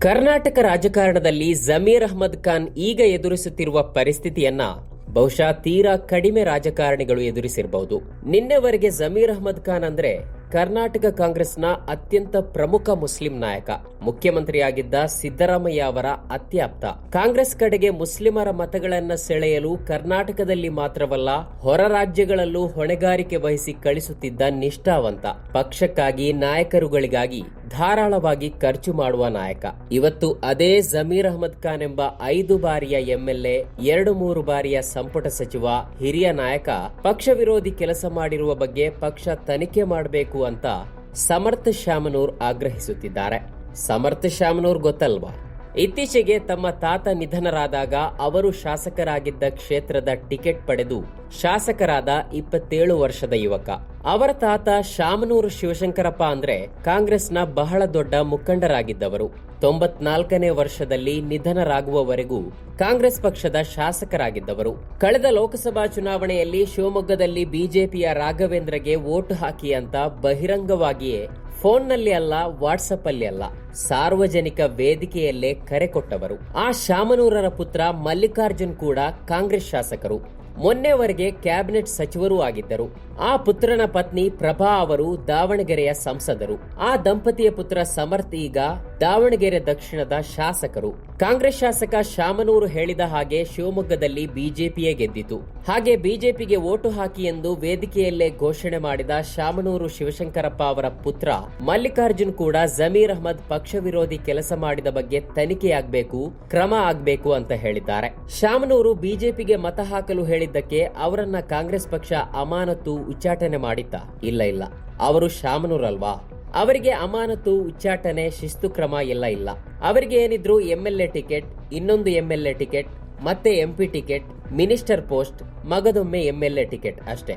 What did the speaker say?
ಕರ್ನಾಟಕ ರಾಜಕಾರಣದಲ್ಲಿ ಜಮೀರ್ ಅಹ್ಮದ್ ಖಾನ್ ಈಗ ಎದುರಿಸುತ್ತಿರುವ ಪರಿಸ್ಥಿತಿಯನ್ನ ಬಹುಶಃ ತೀರಾ ಕಡಿಮೆ ರಾಜಕಾರಣಿಗಳು ಎದುರಿಸಿರಬಹುದು. ನಿನ್ನೆವರೆಗೆ ಜಮೀರ್ ಅಹ್ಮದ್ ಖಾನ್ ಅಂದ್ರೆ ಕರ್ನಾಟಕ ಕಾಂಗ್ರೆಸ್ನ ಅತ್ಯಂತ ಪ್ರಮುಖ ಮುಸ್ಲಿಂ ನಾಯಕ, ಮುಖ್ಯಮಂತ್ರಿಯಾಗಿದ್ದ ಸಿದ್ದರಾಮಯ್ಯ ಅವರ ಅತ್ಯಾಪ್ತ. ಕಾಂಗ್ರೆಸ್ ಕಡೆಗೆ ಮುಸ್ಲಿಮರ ಮತಗಳನ್ನ ಸೆಳೆಯಲು ಕರ್ನಾಟಕದಲ್ಲಿ ಮಾತ್ರವಲ್ಲ ಹೊರ ರಾಜ್ಯಗಳಲ್ಲೂ ಹೊಣೆಗಾರಿಕೆ ವಹಿಸಿ ಕಳಿಸುತ್ತಿದ್ದ ನಿಷ್ಠಾವಂತ, ಪಕ್ಷಕ್ಕಾಗಿ ನಾಯಕರುಗಳಿಗಾಗಿ ಧಾರಾಳವಾಗಿ ಖರ್ಚು ಮಾಡುವ ನಾಯಕ. ಇವತ್ತು ಅದೇ ಜಮೀರ್ ಅಹ್ಮದ್ ಖಾನ್ ಎಂಬ 5 ಬಾರಿಯ ಎಂಎಲ್ಎ, 2-3 ಬಾರಿಯ ಸಂಪುಟ ಸಚಿವ, ಹಿರಿಯ ನಾಯಕ ಪಕ್ಷ ವಿರೋಧಿ ಕೆಲಸ ಮಾಡಿರುವ ಬಗ್ಗೆ ಪಕ್ಷ ತನಿಖೆ ಮಾಡಬೇಕು ಅಂತ ಸಮರ್ಥ ಶಾಮನೂರ್ ಆಗ್ರಹಿಸುತ್ತಿದ್ದಾರೆ. ಸಮರ್ಥ ಶಾಮನೂರ್ ಗೊತ್ತಲ್ವಾ? ಇತ್ತೀಚೆಗೆ ತಮ್ಮ ತಾತ ನಿಧನರಾದಾಗ ಅವರು ಶಾಸಕರಾಗಿದ್ದ ಕ್ಷೇತ್ರದ ಟಿಕೆಟ್ ಪಡೆದು ಶಾಸಕರಾದ 27 ವರ್ಷದ ಯುವಕ. ಅವರ ತಾತ ಶಾಮನೂರು ಶಿವಶಂಕರಪ್ಪ ಅಂದ್ರೆ ಕಾಂಗ್ರೆಸ್ನ ಬಹಳ ದೊಡ್ಡ ಮುಖಂಡರಾಗಿದ್ದವರು. 94ನೇ ವರ್ಷದಲ್ಲಿ ನಿಧನರಾಗುವವರೆಗೂ ಕಾಂಗ್ರೆಸ್ ಪಕ್ಷದ ಶಾಸಕರಾಗಿದ್ದವರು. ಕಳೆದ ಲೋಕಸಭಾ ಚುನಾವಣೆಯಲ್ಲಿ ಶಿವಮೊಗ್ಗದಲ್ಲಿ ಬಿಜೆಪಿಯ ರಾಘವೇಂದ್ರಗೆ ವೋಟ್ ಹಾಕಿ ಅಂತ ಬಹಿರಂಗವಾಗಿಯೇ ಫೋನ್ನಲ್ಲಿ ಅಲ್ಲ, ವಾಟ್ಸಪ್ ಅಲ್ಲಿ ಅಲ್ಲ, ಸಾರ್ವಜನಿಕ ವೇದಿಕೆಯಲ್ಲೇ ಕರೆ ಕೊಟ್ಟವರು. ಆ ಶಾಮನೂರರ ಪುತ್ರ ಮಲ್ಲಿಕಾರ್ಜುನ್ ಕೂಡ ಕಾಂಗ್ರೆಸ್ ಶಾಸಕರು. ಮೊನ್ನೆವರೆಗೆ ಕ್ಯಾಬಿನೆಟ್ ಸಚಿವರೂ ಆಗಿದ್ದರು. ಆ ಪುತ್ರನ ಪತ್ನಿ ಪ್ರಭಾ ಅವರು ದಾವಣಗೆರೆಯ ಸಂಸದರು. ಆ ದಂಪತಿಯ ಪುತ್ರ ಸಮರ್ಥ್ ಈಗ ದಾವಣಗೆರೆ ದಕ್ಷಿಣದ ಶಾಸಕರು. ಕಾಂಗ್ರೆಸ್ ಶಾಸಕ ಶಾಮನೂರು ಹೇಳಿದ ಹಾಗೆ ಶಿವಮೊಗ್ಗದಲ್ಲಿ ಬಿಜೆಪಿಯೇ ಗೆದ್ದಿತು. ಹಾಗೆ ಬಿಜೆಪಿಗೆ ವೋಟು ಹಾಕಿ ಎಂದು ವೇದಿಕೆಯಲ್ಲೇ ಘೋಷಣೆ ಮಾಡಿದ ಶಾಮನೂರು ಶಿವಶಂಕರಪ್ಪ ಅವರ ಪುತ್ರ ಮಲ್ಲಿಕಾರ್ಜುನ್ ಕೂಡ ಜಮೀರ್ ಅಹ್ಮದ್ ಪಕ್ಷ ವಿರೋಧಿ ಕೆಲಸ ಮಾಡಿದ ಬಗ್ಗೆ ತನಿಖೆಯಾಗಬೇಕು, ಕ್ರಮ ಆಗಬೇಕು ಅಂತ ಹೇಳಿದ್ದಾರೆ. ಶಾಮನೂರು ಬಿಜೆಪಿಗೆ ಮತ ಹಾಕಲು ಹೇಳಿದ್ದಕ್ಕೆ ಅವರನ್ನ ಕಾಂಗ್ರೆಸ್ ಪಕ್ಷ ಅಮಾನತು, ಉಚ್ಚಾಟನೆ ಮಾಡಿತ್ತ? ಇಲ್ಲ, ಅವರು ಶಾಮನೂರಲ್ವಾ? ಅವರಿಗೆ ಅಮಾನತು, ಉಚ್ಚಾಟನೆ, ಶಿಸ್ತು ಕ್ರಮ ಎಲ್ಲ ಇಲ್ಲ. ಅವರಿಗೆ ಏನಿದ್ರು ಎಂಎಲ್ಎ ಟಿಕೆಟ್, ಇನ್ನೊಂದು ಎಂಎಲ್ಎ ಟಿಕೆಟ್, ಮತ್ತೆ ಎಂಪಿ ಟಿಕೆಟ್, ಮಿನಿಸ್ಟರ್ ಪೋಸ್ಟ್, ಮಗದೊಮ್ಮೆ ಎಂಎಲ್ಎ ಟಿಕೆಟ್ ಅಷ್ಟೇ.